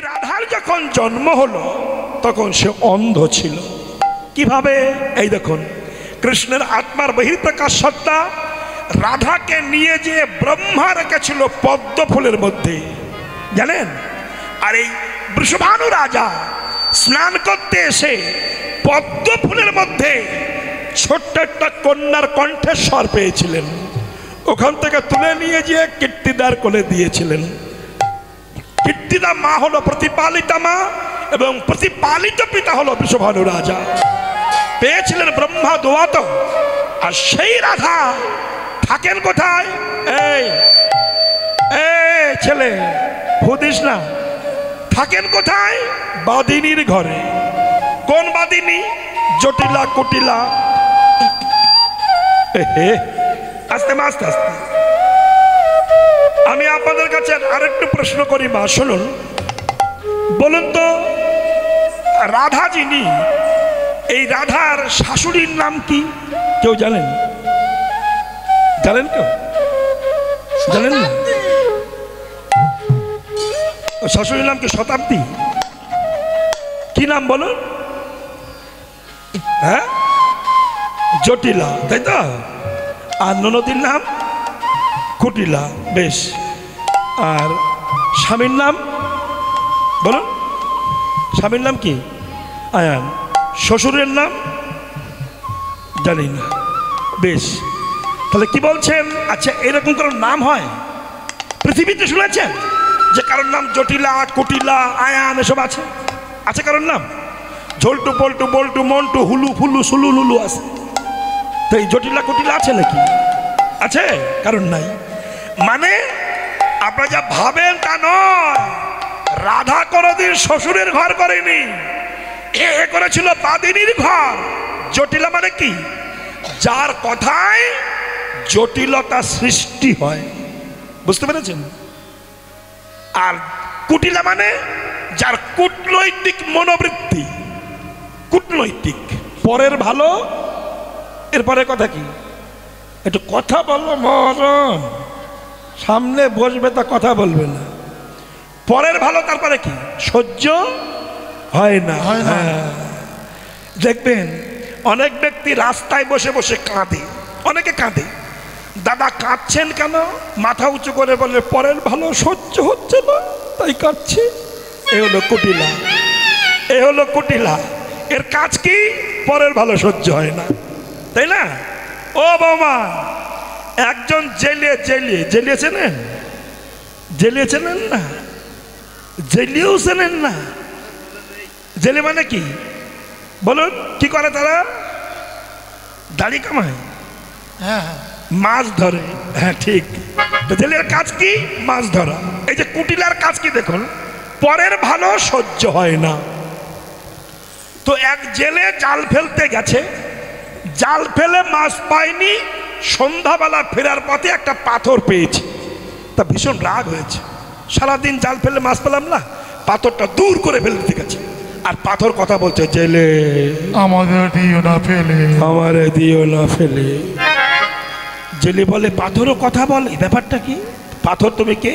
রাধার যখন জন্ম হলো তখন সে অন্ধ ছিল। কিভাবে? এই দেখুন, কৃষ্ণের আত্মার বহিঃপ্রকাশ সত্তা রাধাকে নিয়ে যে ব্রহ্মা রেখেছিল পদ্ম ফুলের মধ্যে, জানেন? আর এই বৃষভানু রাজা স্নান করতে এসে পদ্ম ফুলের মধ্যে ছোট্ট একটা কন্যার কণ্ঠস্বর পেয়েছিলেন, ওখান থেকে তুলে নিয়ে গিয়ে কীর্তিদার কোলে দিয়েছিলেন। কীর্তিদা মা হলো প্রতিপালিতা মা এবং প্রতিপালিত পিতা হলো বৃষভানু রাজা। পেয়েছিলেন ব্রহ্মা দোয়াত। আর সেই রাধা থাকেন কোথায়? এই ছেলে হুদিস না, থাকেন কোথায়? বাদিনীর ঘরে। কোন বাদিনী? জটিলা কুটিলা। আস্তে আস্তে আস্তে আমি আপনাদের কাছে আরেকটু প্রশ্ন করি মা, শুনুন। বলুন তো, রাধা যিনি, এই রাধার শাশুড়ির নাম কি? কেউ জানেন? জানেন কেউ? জানেন না? শাশুড়ির নাম কি শতাব্দী? কি নাম বলুন? হ্যাঁ, জটিলা, তাই তো? আর ননদীর নাম কুটিলা। বেশ। আর স্বামীর নাম বলুন, স্বামীর নাম কি? আয়ান। শ্বশুরের নাম জানি না। বেশ, তাহলে কি বলছেন? আচ্ছা, এরকম কোনো নাম হয় পৃথিবীতে? শুনেছেন যে কারোর নাম জটিলা, কুটিলা, আয়ান এসব আছে? আছে কারোর নাম? ঝোলটু, পল্টু, বল্টু, মন্টু, হুলু, ফুলু, সুলু, লুলু আছে। তো এই জটিলা কুটিলা আছে নাকি? আছে? কারণ নাই। মানে আপনারা যা ভাবেন তা নয়। রাধা কোনদিন শ্বশুরের ঘর করেনি, এ করেছিল বাদিনীর ঘর। জটিলা মানে কি? যার কথায় জটিলতা সৃষ্টি হয়। বুঝতে পেরেছেন? আর কুটিলা মানে যার কূটনৈতিক মনোবৃত্তি। কূটনৈতিক, পরের ভালো। এরপরে কথা কি? একটু কথা বলবো মরণ, সামনে বসবে তা কথা বলবে না। পরের ভালো, তারপরে কি? সহ্য হয় না। দেখবেন অনেক ব্যক্তি রাস্তায় বসে বসে কাঁদে। অনেকে কাঁদে। দাদা কাঁদছেন কেন? মাথা উঁচু করে বলে পরের ভালো সহ্য হচ্ছে না, তাই কাঁদছে। এ হলো কুটিলা। এ হলো কুটিলা। এর কাজ কি? পরের ভালো সহ্য হয় না, তাই না? ও বৌমা, একজন জেলিয়ে চেনেন? জেলিয়ে চেনেন না? জেলিয়েও চেনেন না? জেলে মানে কি বলুন? কি করে তারা? দাড়ি কামায়, মাছ ধরে। হ্যাঁ, ঠিক। তো জেলের কাজ কি? মাছ ধরা। এই যে কুটিলার কাজ কি দেখুন, পরের ভালো সহ্য হয় না। তো এক জেলে জাল ফেলতে গেছে, জাল ফেলে মাছ পায়নি। সন্ধ্যাবেলা ফেরার পথে একটা পাথর পেয়েছে। তা ভীষণ রাগ হয়েছে, সারাদিন জাল ফেলে মাছ পেলাম না, পাথরটা দূর করে ফেলে দিতে গেছে। আর পাথর কথা বলছে, জেলে আমাদের দিও না ফেলে, আমারে দিও না ফেলে। জেলে বলে, পাথরও কথা বলে, ব্যাপারটা কি? পাথর তুমি কে?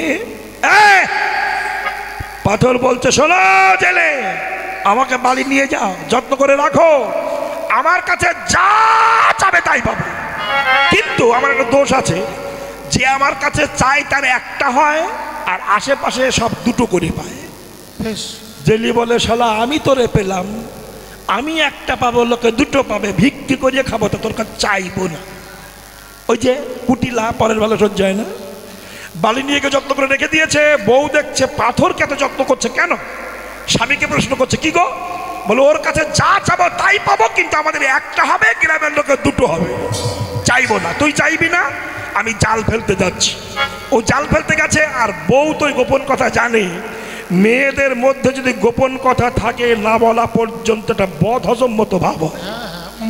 পাথর বলছে, শোনো জেলে, আমাকে বাড়ি নিয়ে যাও, যত্ন করে রাখো, আমার কাছে যা চাবে তাই পাবে। কিন্তু আমার একটা দোষ আছে, যে আমার কাছে চাই তার একটা হয়, আর আশেপাশে সব দুটো করে পায়। জেলি বলে, শালা আমি তোরে পেলাম, আমি একটা পাবো, লোকে দুটো পাবে, ভিক্ষি করিয়ে খাবো, তো তোর কাছে চাইবো না। ওই যে কুটিলা, পরের ভালো সহ্য হয় না। বালি নিয়ে গিয়ে যত্ন করে রেখে দিয়েছে। বউ দেখছে পাথরকে এত যত্ন করছে কেন? স্বামীকে প্রশ্ন করছে, কি গো? বলো, ওর কাছে যা চাবো তাই পাবো, কিন্তু আমাদের একটা হবে, গ্রামের লোকের দুটো হবে। চাইবো না। তুই চাইবি না? আমি জাল ফেলতে যাচ্ছি। ও জাল ফেলতে গেছে, আর বউ তো গোপন কথা জানে। মেয়েদের মধ্যে যদি গোপন কথা থাকে, না বলা পর্যন্ত একটা বদ হজম মতো ভাব,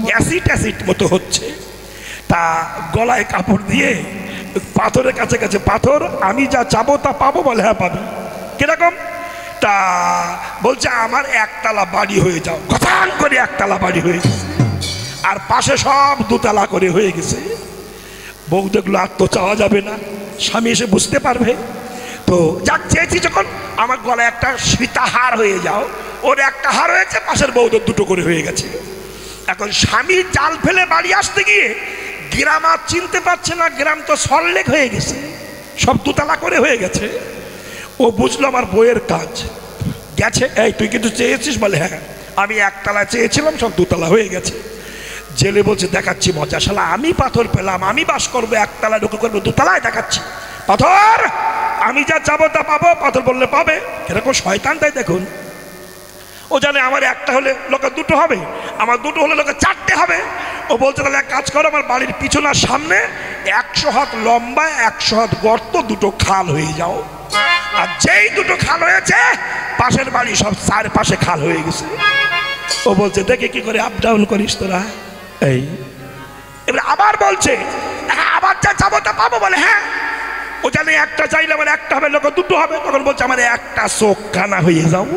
অ্যাসিড মতো হচ্ছে। তা গলায় কাপড় দিয়ে পাথরের কাছে গেছে, পাথর আমি যা চাবো তা পাবো? বলে, হ্যাঁ পাবি। কিরকম? তা বলছে, আমার একতলা বাড়ি হয়ে যাও। কথান করে একতলা বাড়ি হয়ে গেছে, আর পাশে সব দুতলা করে হয়ে গেছে। বউ দেখলো আর তো চাওয়া যাবে না, স্বামী এসে বুঝতে পারবে। তো যাক চেয়েছি যখন আমার গলায় একটা সীতাহার হয়ে যাও, ওর একটা হার হয়েছে, পাশের বউদের দুটো করে হয়ে গেছে। এখন স্বামী জাল ফেলে বাড়ি আসতে গিয়ে গ্রাম আর চিনতে পারছে না, গ্রাম তো সরলেক হয়ে গেছে, সব দুতলা করে হয়ে গেছে। ও বুঝলো আমার বইয়ের কাজ গেছে। এই তুই কিছু চেয়েছিস? বলে হ্যাঁ, আমি একতলা চেয়েছিলাম, সব দুতলা হয়ে গেছে। জেলে বলছে দেখাচ্ছি মজা, শালা আমি পাথর পেলাম, আমি বাস করবো একতলা, ঢুকে করবো দুতলায়, দেখাচ্ছি পাথর, আমি যা যাবো তা পাবো। পাথর বললে পাবে, এরকম শয়তান। তাই দেখুন, ও জানে আমার একটা হলে লোকের দুটো হবে, আমার দুটো হলে লোকের চারটে হবে। ও বলছে তাহলে এক কাজ করো, আমার বাড়ির পিছনের সামনে 100 হাত লম্বা 100 হাত গর্ত, দুটো খাল হয়ে যাও। আর যেই দুটো খাল হয়েছে, পাশের বাড়ি সব চারপাশে খাল হয়ে গেছে। ও বলছে দেখে কি করে আপ ডাউন করিস তোরা। এই এবার আবার বলছে আবার যা যাবো তা পাবো। বলে হ্যাঁ, ও জানে একটা চাইলে আমার একটা হবে, লোক দুটো হবে। তখন বলছে আমার একটা চোখ কানা হয়ে যাও।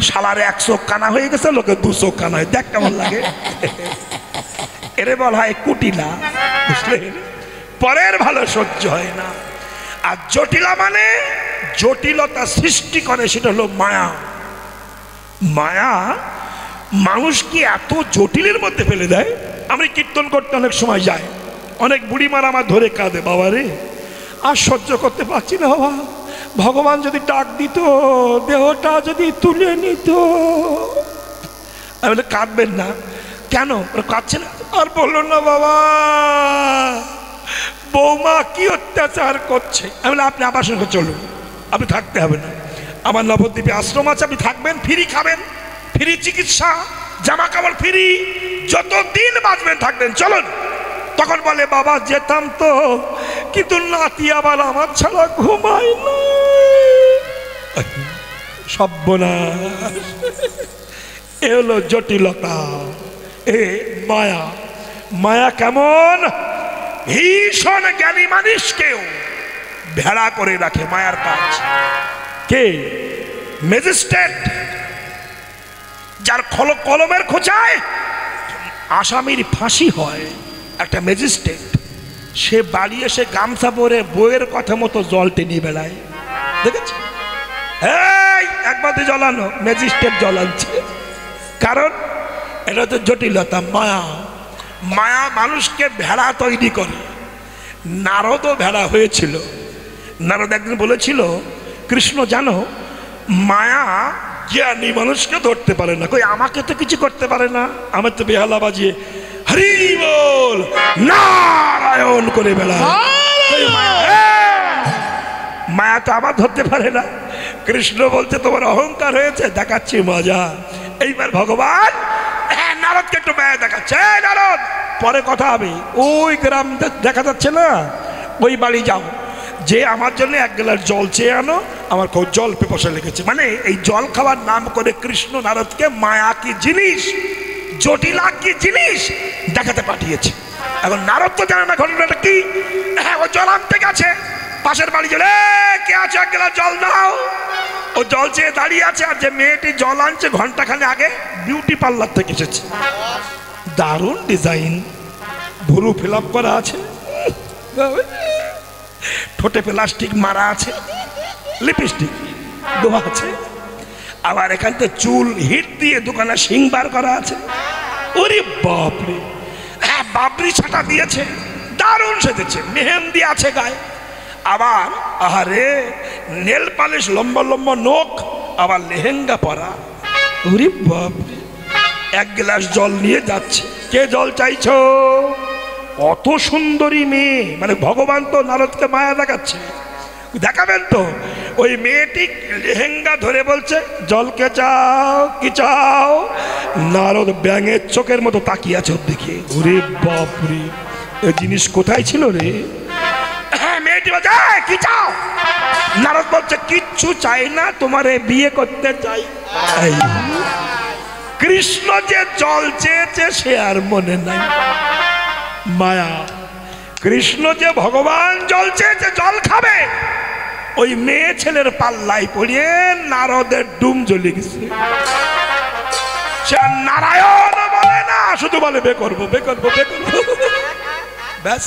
শালার 1 চোখ কানা হয়ে গেছে, লোকের 2 চোখ কানা হয়, দেখ কেমন লাগে। এরে বলা হয় কুটিলা, বুঝলেন? পরের ভালো সহ্য হয় না। আর জটিলা মানে জটিলতা সৃষ্টি করে, সেটা হলো মায়া। মায়া মানুষকে এত জটিলের মধ্যে ফেলে দেয়। আমি কীর্তন করতে অনেক সময় যাই, অনেক বুড়িমারা আমার ধরে কাঁদে, বাবা রে আর সহ্য করতে পারছি না বাবা, ভগবান যদি ডাক দিত, দেহটা যদি তুলে নিত। আমি বলে কাঁদবেন না, কেন? কাঁদছে না। আর বললো না বাবা, বৌমা কি অত্যাচার করছে। আমি বলে আপনি আমার সঙ্গে চলুন, আপনি থাকতে হবে না, আমার নবদ্বীপে আশ্রম আছে, আপনি থাকবেন, ফ্রি খাবেন, ফ্রি চিকিৎসা, জামা কাপড় ফ্রি, যতদিন বাঁচবেন থাকবেন, চলুন। তখন বলে বাবা যেতাম তো, কিন্তু নাতি আবার আমার ছাড়া ঘুমায় না। সর্বনাশ, এ হলো জটিলতা, এ মায়া। মায়া কেমন? ভীষণ জ্ঞানী মানুষকেও ভেড়া করে রাখে মায়ার কাজ। কে? ম্যাজিস্ট্রেট, যার কলমের খোঁচায় আসামির ফাঁসি হয়, একটা ম্যাজিস্ট্রেট, সে বাড়ি এসে গামছা পরে বইয়ের কথা মতো জল টেনে বেড়ায়, দেখেছি? এই একবার জ্বলানো, ম্যাজিস্ট্রেট জ্বলাচ্ছে, কারণ এটা তো জটিলতা, মায়া। মায়া মানুষকে ভেড়া তৈরি করে। নারদও ভেড়া হয়েছিল। নারদ একদিন বলেছিল, কৃষ্ণ জানো মায়া জ্ঞানী মানুষকে ধরতে পারে না। কই আমাকে তো কিছু করতে পারে না, আমার তো বেহালা বাজিয়ে হরি বল নারায়ণ করে বেড়ায়, মায়া তো আমার ধরতে পারে না। কৃষ্ণ বলছে তোমার অহংকার হয়েছে, দেখাচ্ছি মজা। এইবার ভগবান নারদকে একটু মায়া দেখাচ্ছে। নারদ পরে কথা হবে, ওই গ্রাম দেখা যাচ্ছে না, ওই বাড়ি যাও, যে আমার জন্য 1 গ্লাস জল চেয়ে আনো, আমার খুব জল পিপাসা লেগেছে। মানে এই জল খাওয়ার নাম করে কৃষ্ণ নারদকে মায়া কি জিনিস, জটিলা কি জিনিস দেখাতে পাঠিয়েছে। এখন নারদ তো জানে না ঘটনাটা কি। হ্যাঁ, ও জল আনতে গেছে, পাশের বাড়ি চলে, কে আছে 1 গ্লাস জল দাও। ও জল চেয়ে দাঁড়িয়ে আছে, আর যে মেয়েটি জল আনছে ঘন্টাখানে আগে বিউটি পার্লার থেকে এসেছে। দারুণ ডিজাইন, ভুরু ফিল আপ করা আছে, ঠোঁটে প্লাস্টিক মারা আছে, লিপস্টিক দেওয়া আছে, আবার এখান থেকে চুল হিট দিয়ে দোকানে সিংবার করা আছে। ওরে বাপরে, হ্যাঁ বাবরি ছাটা দিয়েছে, দারুণ সেজেছে, মেহেন্দি আছে গায়ে, আবার আহারে নেল পালিশ, লম্বা লম্বা নখ, আবার লেহেঙ্গা পরা। ওরে বাপরে, 1 গ্লাস জল নিয়ে যাচ্ছে। কে জল চাইছো? অত সুন্দরী মেয়ে, মানে ভগবান তো নারদকে মায়া দেখাচ্ছে, দেখাবেন তো। ওই মেয়েটি লেহেঙ্গা ধরে বলছে জলকে চাও, কি চাও? নারদ ব্যাঙের চোখের মতো তাকিয়ে আছে ওর দিকে। ওরে বাপরে, এই জিনিস কোথায় ছিল রে? হ্যাঁ, মেয়েটি বলছে কি চাও? নারদ বলছে কিচ্ছু চাই না, তোমারে বিয়ে করতে চাই। কৃষ্ণ যে জল চেয়েছে সে আর মনে নাই, মায়া। কৃষ্ণ যে ভগবান জল চেয়েছে, জল খাবে, ওই মেয়ে ছেলের পাল্লাই পড়িয়ে নারদের ডুম জ্বলে গেছে। সে নারায়ণ বলে না, শুধু বলে বে করবো, বে করবো, বে করবো, ব্যাস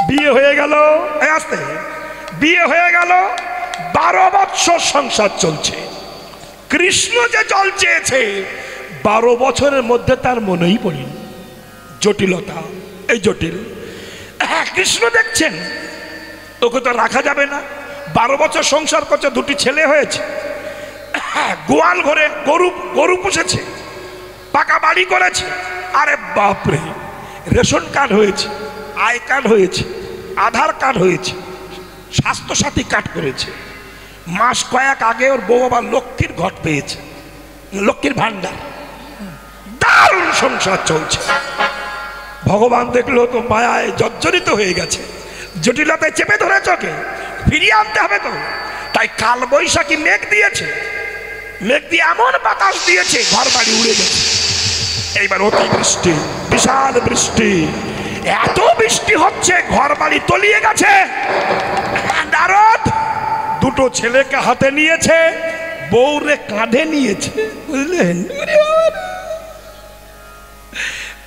বিয়ে হয়ে গেল। আসতে বিয়ে হয়ে গেল, 12 বৎসর সংসার চলছে। কৃষ্ণ যে জল চেয়েছে 12 বছরের মধ্যে তার মনেই পড়েনি। জটিলতা, এই জটিল। হ্যাঁ, কৃষ্ণ দেখছেন ওকে তো রাখা যাবে না। 12 বছর সংসার করছে, 2টি ছেলে হয়েছে, গোয়াল ঘরে গরু পুষেছে, পাকা বাড়ি করেছে। আরে বাপরে, রেশন কার্ড হয়েছে, আই কার্ড হয়েছে, আধার কার্ড হয়েছে, স্বাস্থ্যসাথী কার্ড করেছে। মাস কয়েক আগে ওর বউ আবার লক্ষ্মীর ঘট পেয়েছে, লক্ষ্মীর ভান্ডার। দারুণ সংসার চলছে। ভগবান দেখলো তো মায়ায় জর্জরিত হয়ে গেছে, জটিলতায় চেপে ধরেছ, ওকে ফিরিয়ে আনতে হবে তো। তাই কাল বৈশাখী মেঘ দিয়েছে, মেঘ দিয়ে এমন বাতাস দিয়েছে ঘর বাড়ি উড়ে গেছে। এইবার অতি বৃষ্টি, বিশাল বৃষ্টি, এত বৃষ্টি হচ্ছে ঘর বাড়ি তলিয়ে গেছে। নারদ 2টো ছেলেকে হাতে নিয়েছে, বউরে কাঁধে নিয়েছে, বুঝলেন,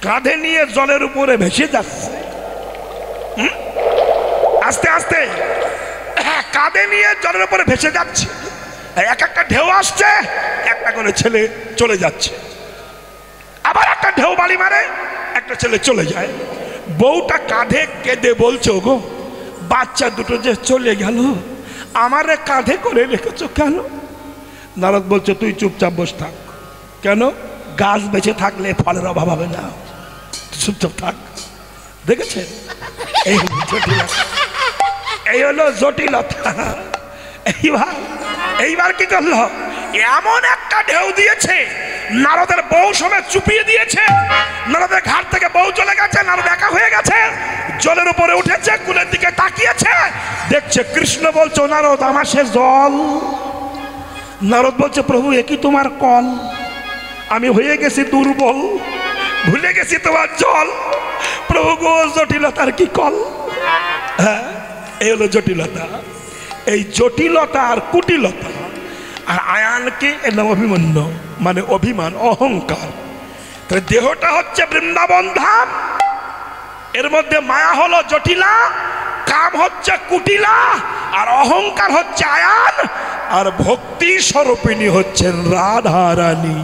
কাঁধে নিয়ে জলের উপরে ভেসে যাচ্ছে। আস্তে আস্তে কাঁধে নিয়ে জলের উপরে ভেসে যাচ্ছে। এক একটা ঢেউ আসছে, একটা করে ছেলে চলে যাচ্ছে, আবার একটা ঢেউ বাড়ি মারে, একটা ছেলে চলে যায়। বউটা কাঁধে কেঁদে বলছে, গো বাচ্চা 2টো যে চলে গেল, আমারে কাঁধে করে রেখেছো কেন? নারদ বলছে, তুই চুপচাপ বসে থাক। কেন? গাছ বেঁচে থাকলে ফলের অভাব হবে না, চুপচাপ থাক। দেখেছেন, এই হলো জটিলতা, এই হলো জটিলতা। এইবার কি করলো? এমন একটা ঢেউ দিয়েছে, নারদের বউ সমেত চুপিয়ে দিয়েছে। নারদের ঘাট থেকে বউ চলে গেছে, নারদ একা হয়ে গেছে, জলের উপরে উঠেছে, কুলের দিকে তাকিয়েছে, দেখছে কৃষ্ণ বলছে, নারদ আমার সে জল। নারদ বলছে, প্রভু এ কি তোমার কল? আমি হয়ে গেছি দুর্বল, ভুলে গেছি তোমার জল। প্রভু গো, জটিলতার কি কল? হ্যাঁ, এই হলো জটিলতা। এই জটিলতা আর কুটিলতা আর আয়ানকে এর নাম অভিমন্যু, মানে অভিমান, অহংকার। তাহলে দেহটা হচ্ছে বৃন্দাবন ধাম, এর মধ্যে মায়া হলো জটিলা, কাম হচ্ছে কুটিলা, আর অহংকার হচ্ছে আয়ান, আর ভক্তি স্বরূপিণী হচ্ছেন রাধা রানী।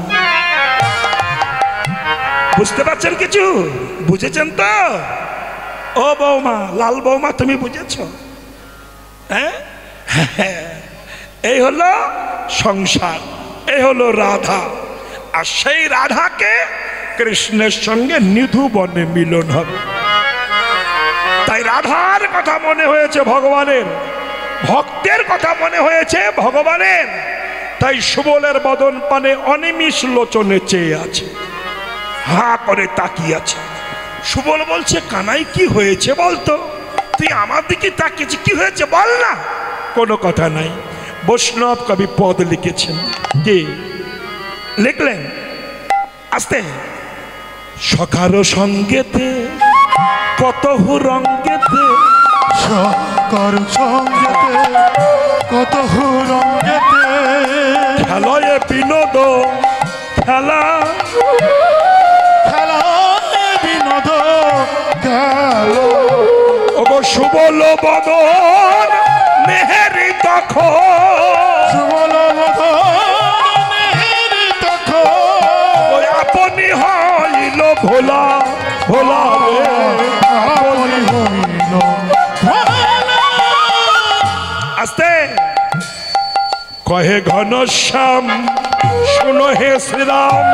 বুঝতে পারছেন কিছু? বুঝেছেন তো? ও বৌমা, লাল বৌমা, তুমি বুঝেছ? হ্যাঁ, এই হলো সংসার, এই হলো রাধা। আর সেই রাধাকে কৃষ্ণের সঙ্গে নিধু বনে মিলন হবে। তাই রাধার কথা মনে হয়েছে ভগবানের, ভক্তের কথা মনে হয়েছে ভগবানের। তাই সুবলের বদন পানে অনিমিষ লোচনে চেয়ে আছে, হা করে তাকিয়ে আছে। সুবল বলছে, কানাই কি হয়েছে বলতো? তুই আমার দিকে তাকিয়েছি, কি হয়েছে বল না। কোনো কথা নাই। বৈষ্ণব কবি পদ লিখেছেন, কি লিখলেন? আস্তে। সখার সঙ্গেতে কত রঙ্গেতে, সখার সঙ্গেতে কত রঙ্গেতে, খেলায় বিনোদ খেলা, খেলায় বিনোদ খেলা। ওগো সুবল বদন মেহেরি তখন, সুবল বদন মেহেরি তখন, ওই আপনি হইল ভোলা, ভোলা রে আপনি হইল ভোলা। আস্তে। কহে ঘনশ্যাম শুনো হে শ্রীরাম,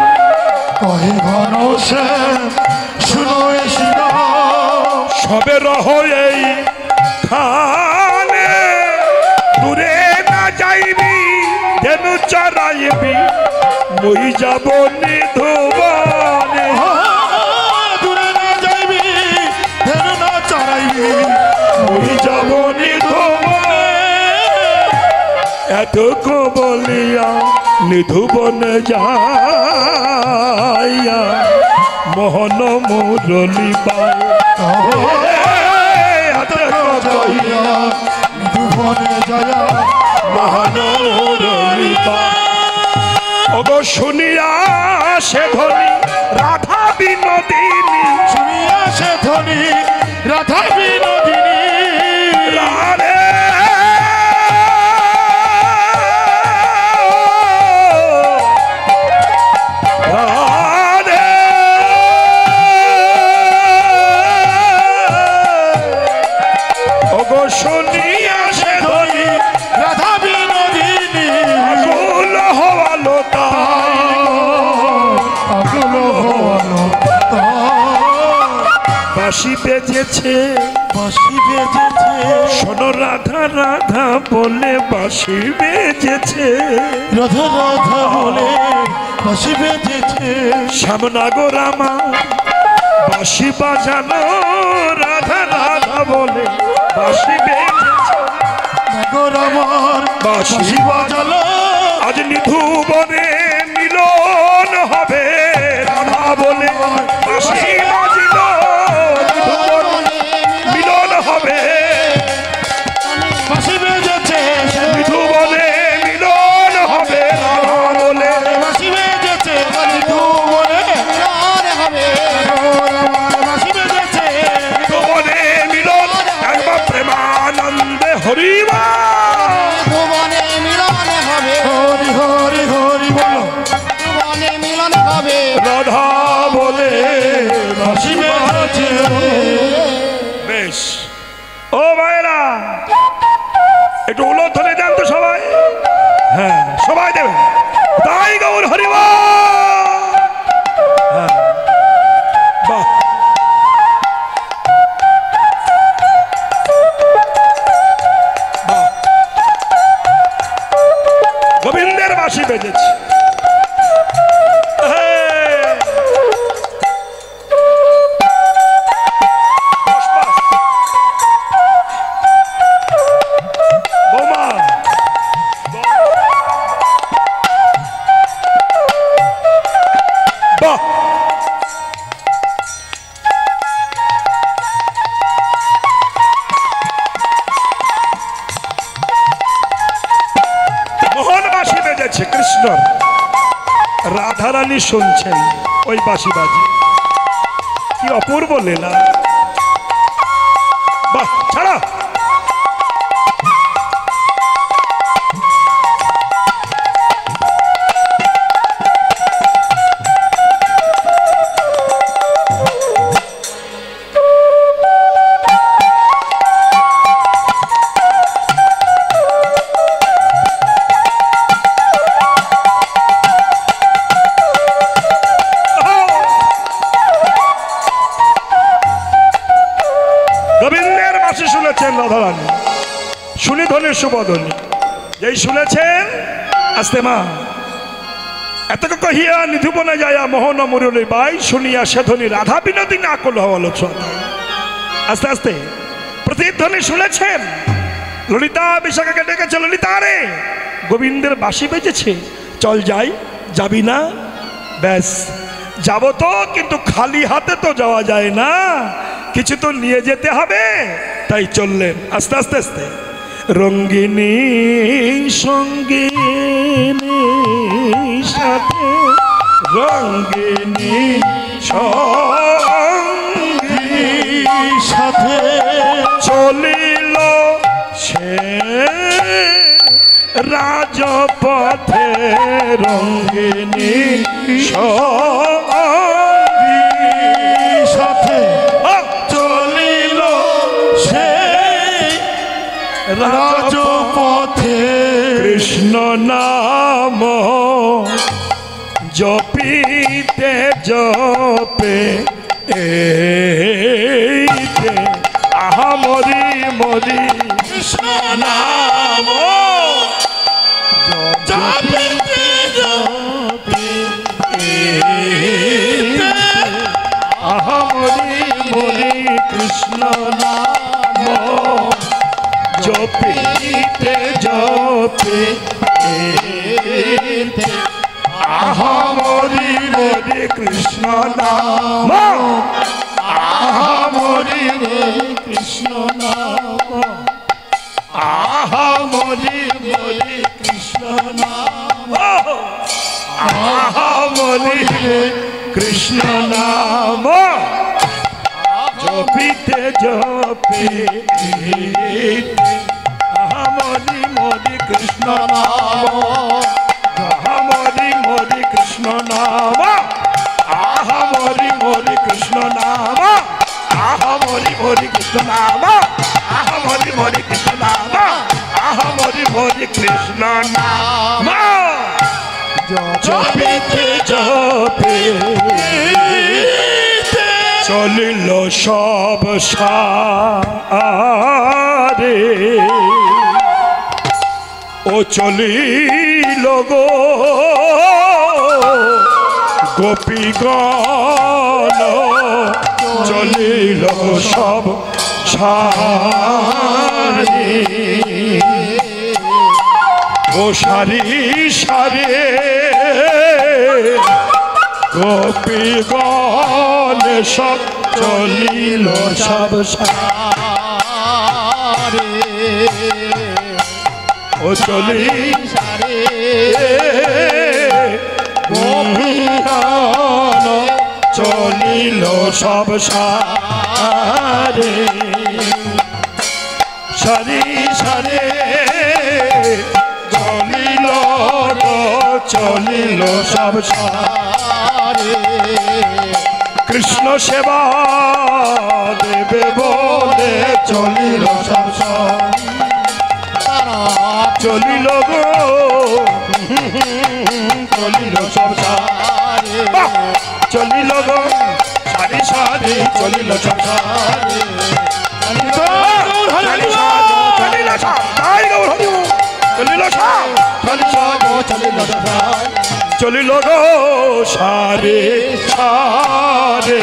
কহে ঘনশ্যাম শুনো হে শ্রীরাম, সবে রহ এই খানে, দূরে না যাইবি ধেনু চড়াইবি, মই যাব নিধুবনে। দূরে না যাইবি ধেনু না চড়াইবি, মই যাব নিধুবনে। এতকো বলিয়া নিধুবনে যাইয়া মোহন মুরলি পায়, দুবনে যায় মোহন মুরলি পায়। ওগো শুনিয়া সে ধ্বনি রাধা বিনোদিনী, শুনিয়া সে ধ্বনি রাধা বিনোদিনী, রাধে বাঁশি বেজেছে বাঁশি বেজেছে শোনো রাধা রাধা বলে বাঁশি বেজেছে রাধা রাধা বলে বাঁশি বেজেছে শ্যামনগর আমার বাঁশি বাজানো রাধা রাধা বলে বাঁশি বেজেছে নগর আমার বাঁশি বাজালো আজ নিধুবনে মিলন হবে রাধা বলে বাঁশি বাজিল নিধুবনে মিলন হবে বাঁশি বেজেছে নিধুবনে মিলন হবে রাধা বলে বাঁশি বেজেছে মৃদু বলে বাঁশি বেজেছে নিধুবনে মিলন একবার প্রেমানন্দে হরিবা ভুবনে মিলন হবে হরি হরি হরি বলো ভুবনে মিলন হবে রাধা বলে বাঁশি বেজেছে বেশ ও ভাইরা একটু উলট ধরে যান তো সবাই হ্যাঁ সবাই দেবেন তাই গৌর হরিবা হ্যাঁ বাহ বাহ গোবিন্দের বাঁশি বেজেছে বৌমা বাহ মোহন বাঁশি বেজেছে কৃষ্ণ রাধারানী শুনছেন ওই বাঁশি বাজি কি অপূর্ব লীলা বাহ ছাড়া গোবিন্দের বাঁশি শুনেছেন রাধারানী শুনি ধনের সুবদনী যেই শুনেছেন আস্তে মা এতকে কহিয়া নিধুবনে যায়া মোহন মুরলী বাই শুনিয়া সে ধ্বনি রাধা বিনোদী না করল হল আস্তে আস্তে প্রতিধ্বনি শুনেছেন ললিতা বিশাখাকে ডেকেছে ললিতা রে গোবিন্দের বাঁশি বেজেছে চল যাই যাবি না ব্যাস যাবো তো কিন্তু খালি হাতে তো যাওয়া যায় না কিছু তো নিয়ে যেতে হবে তাই চললেন আস্তে আস্তে আস্তে রঙ্গিনী সঙ্গিনী সাথে রঙ্গিনী সঙ্গী সাথে চলিল সে রাজপথে রঙ্গিনী সঙ্গী সাথে চলিল সে রাজপথে কৃষ্ণ নাম জপিতে জপে এইতে আহা মরি মরি কৃষ্ণ নাম জপিতে জপে এইতে আহা মরি মরি কৃষ্ণ নাম জপিতে জপে এইতে আহা মরি মরি কৃষ্ণ নাম আহা মরি মরি কৃষ্ণ নাম আহা মরি মরি কৃষ্ণ নাম আহা মরি কৃষ্ণ নাম জপিতে জপে আহা মরি মরি কৃষ্ণ নাম আহা মরি মরি কৃষ্ণ নাম আহা মরি মরি কৃষ্ণ নাম আহা মরি মরি কৃষ্ণ নাম আহা মরি মরি কৃষ্ণ নাম আহা মরি মরি কৃষ্ণ নাম জপিতে জপে চলিল সব সারে ও চলিল গো গোপীগণ চলিল সব সারে ও সারি সারে গোপীগণ সব চলিল সব সারে ও চলি সারে গোপীগণ চলিল সব সারে সারি সারে চলিল চলিল সব সারে কৃষ্ণ সেবা দেবে বলে চলিল সব চলিল গো চলিল সব সারে চলিল গো সারি সারি চলিল সব সারে চলিল গো সারে সারে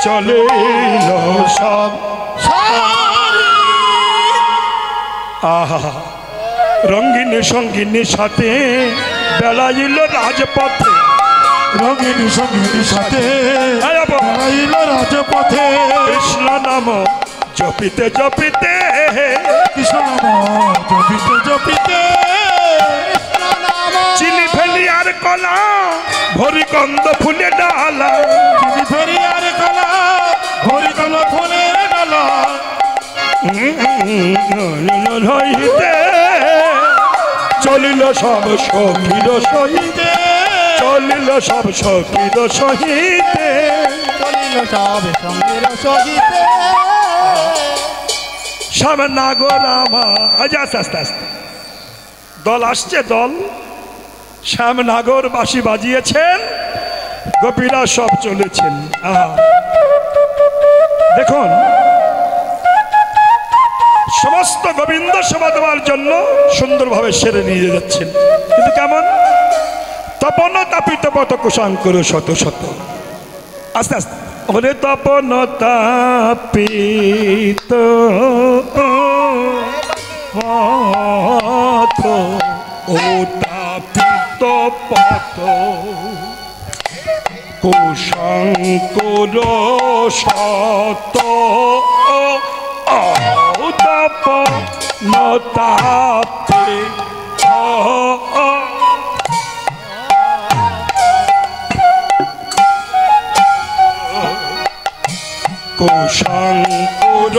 চলিল সব আহা রঙ্গিনী সঙ্গিনীর সাথে বেলাইল রাজপথে রঙিনী সঙ্গিনীর সাথে বেড়াইল রাজপথে কৃষ্ণ নাম জপিতে জপিতে কৃষ্ণ নাম জপিতে জপিতে চিনি ফেলি আর কলা ভরি কন্দ ফুলে ডালা চিনি ফেরি আর কলা ঘড়ি কল ফুলের ডালা হইতে চলিল সব সখীর সহিতে চলিল সব সখীর সহিতে চলিল সব সঙ্গের সহিতে সব নাগর আমার আস্তে আস্তে আস্তে দল আসছে দল শ্যামনগর বাঁশি বাজিয়েছেন গোপীরা সব চলেছেন দেখুন সমস্ত গোবিন্দ সেবা দেওয়ার জন্য সুন্দরভাবে সেরে নিয়ে যাচ্ছেন কিন্তু কেমন তপন তাপিত পত কুশাঙ্কুর শত শত আস্তে আস্তে ওরে তপন তাপিত পথ ও তাপিত পথ কুশাঙ্কুর শত তপন তাপিত কুশাঙ্কুর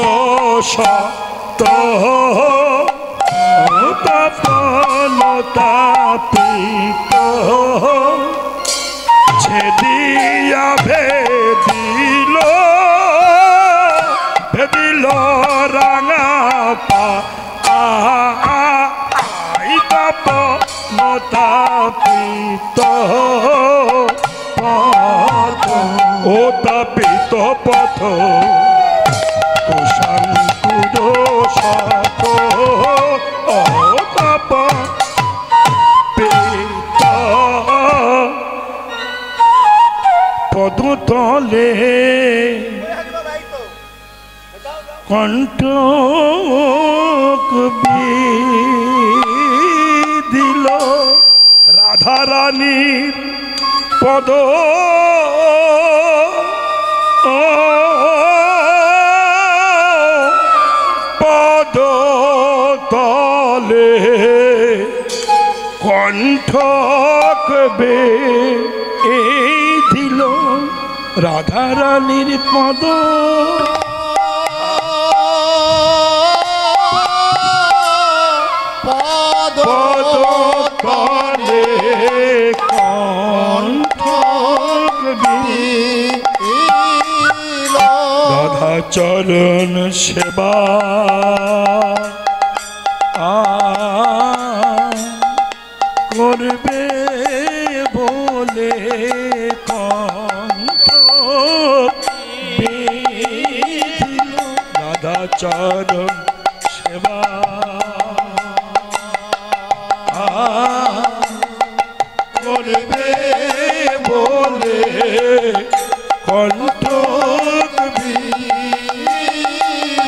শত তপন তাপিত ছেদিয়া ভেদিল ভেদিল রাঙা পা তপন তাপিত পথ ও তাপিত পথ কুশাঙ্কুর শত ও তাপিত পদতলে কণ্ঠক দিল রাধারানীর পদ পদ তলে কণ্ঠক দিল রাধারানীর পদ পদ তলে কণ্ঠক রাধা চরণ সেবা করবে বলে কণ্ঠ চরণ সেবা করবে বলে কণ্ঠ বীর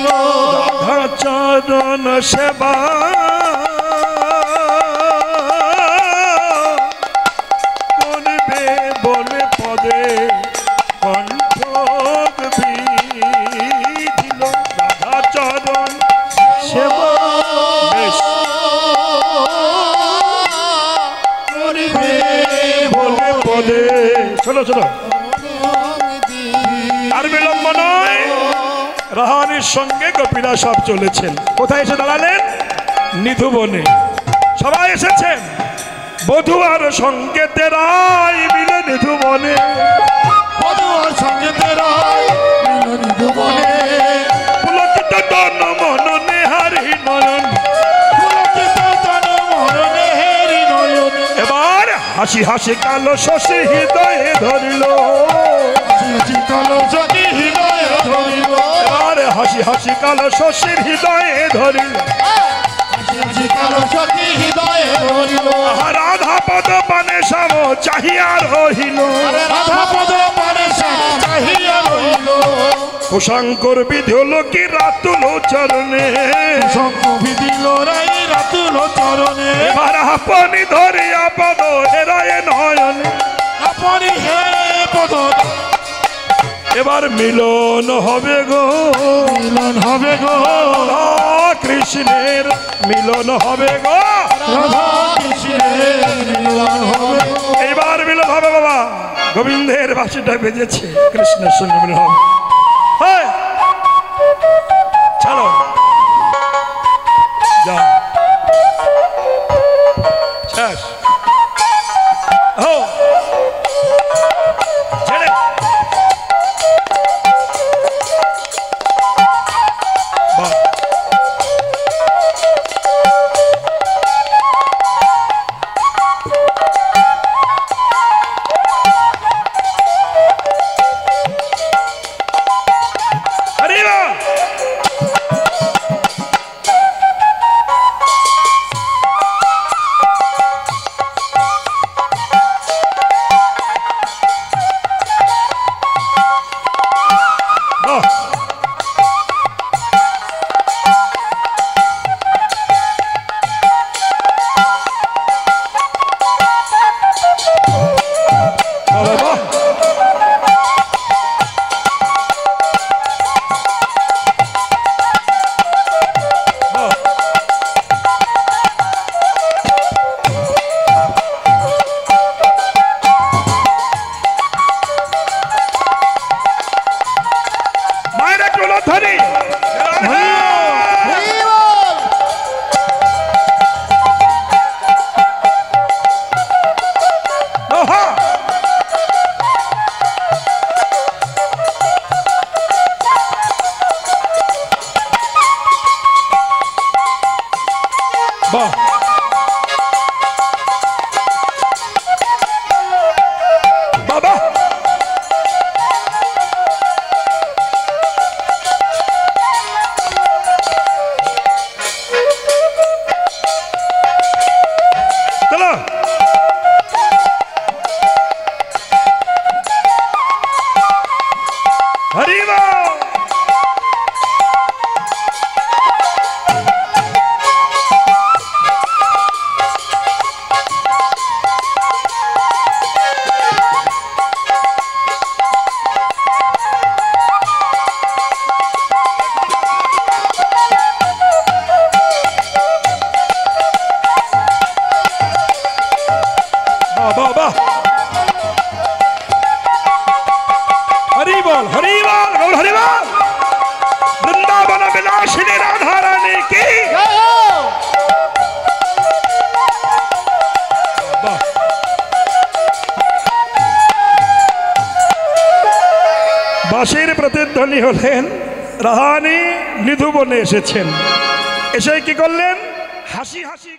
রাধা চরণ সেবা করবে বলে পদে কণ্ঠ দিল রাধা চরণ সেবা বেশ করবে বলে পদে চলো চলো আর বিলম্ব নয় রাহানির সঙ্গে গোপীরা সব চলেছেন কোথায় এসে দাঁড়ালেন নিধুবনে সবাই এসেছেন বধূ আর সংকেতে রায় মিলে নিধুবনে বধুয়ার সঙ্গে তেরাই মিলন ভুবনে পুলকিত তন মন নেহারি নয়ন পুলকিত তন মরণে হেরি নয়ন এবার হাসি হাসি কালো শশী হৃদয়ে ধরিল শীতল যদি হৃদয় ধরিল এবার হাসি হাসি কালো শশীর হৃদয়ে ধরিল কালো সখী হৃদয়ে ধরিল রাধা পদ পানে সাম চাহিয়া রহিল রাধা পদ পানে চাহিয়া রহিল কুশঙ্কর বিধুল কি রাতুল চরণে শঙ্খ বিদিল রাই রাতুল চরণে এবার আপনি ধরিয়া পদ হেরায় নয়ন আপনি হে পদ এবার মিলন হবে গো মিলন হবে গো রাধা কৃষ্ণের মিলন হবে গো রাধা কৃষ্ণের মিলন হবে গো এবার মিলন হবে বাবা গোবিন্দের বাসিটা বেজেছে কৃষ্ণের সঙ্গে মিলন হবে হ্যাঁ চলো যাও শেষ ছেড়ে বাহ arriba বাহ বাহ বাহ বাহ মায়ের একটু ধরি বাহ বাবা চলো হরিবা বাবা হরি বল গৌর হরি বল বৃন্দাবন বিলাসিনী রাধা রানী কি বাহ। বাঁশির প্রতিধ্বনি হলেন রাহানি নিধুবনে এসেছেন এসে কি করলেন হাসি হাসি